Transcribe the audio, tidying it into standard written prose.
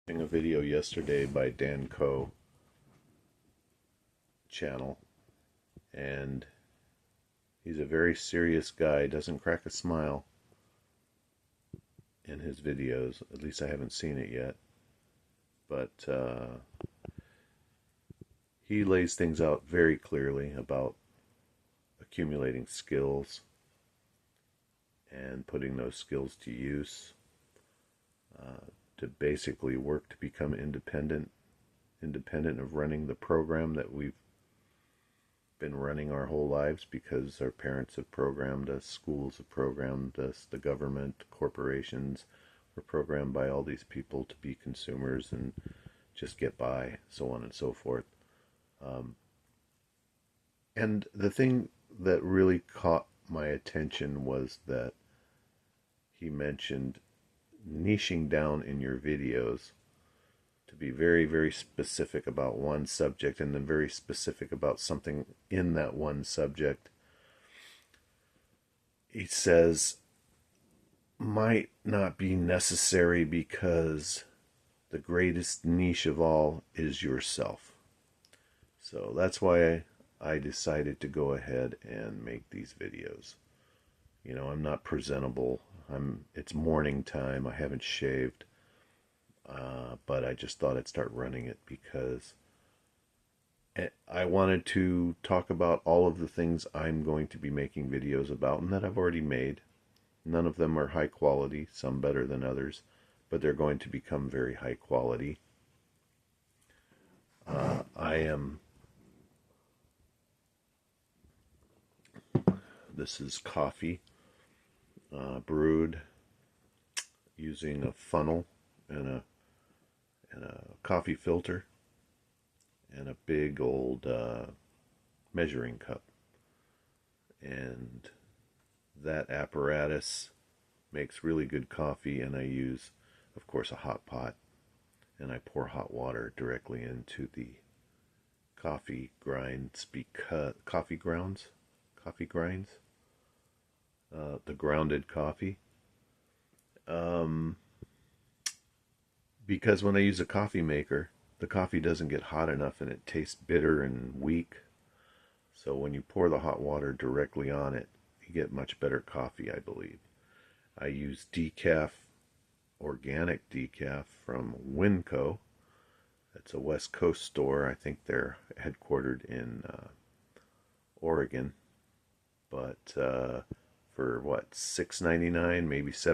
A video yesterday by Dan Coe channel, and he's a very serious guy, doesn't crack a smile in his videos. At least I haven't seen it yet, but he lays things out very clearly about accumulating skills and putting those skills to use, to basically work to become independent of running the program that we've been running our whole lives, because our parents have programmed us, schools have programmed us, the government, corporations were programmed by all these people to be consumers and just get by, so on and so forth. And the thing that really caught my attention was that he mentioned niching down in your videos to be very, very specific about one subject, and then very specific about something in that one subject. He says might not be necessary because the greatest niche of all is yourself. So that's why I decided to go ahead and make these videos. You know, I'm not presentable. It's morning time. I haven't shaved. But I just thought I'd start running it because I wanted to talk about all of the things I'm going to be making videos about and that I've already made. None of them are high quality, some better than others, but they're going to become very high quality. This is coffee, brewed using a funnel and a coffee filter and a big old measuring cup. And that apparatus makes really good coffee, and I use, of course, a hot pot, and I pour hot water directly into the coffee grinds, because the grounded coffee. Because when I use a coffee maker, the coffee doesn't get hot enough and it tastes bitter and weak. So when you pour the hot water directly on it, you get much better coffee, I believe. I use decaf, organic decaf from Winco. It's a West Coast store. I think they're headquartered in Oregon. But for what, $6.99, maybe $7.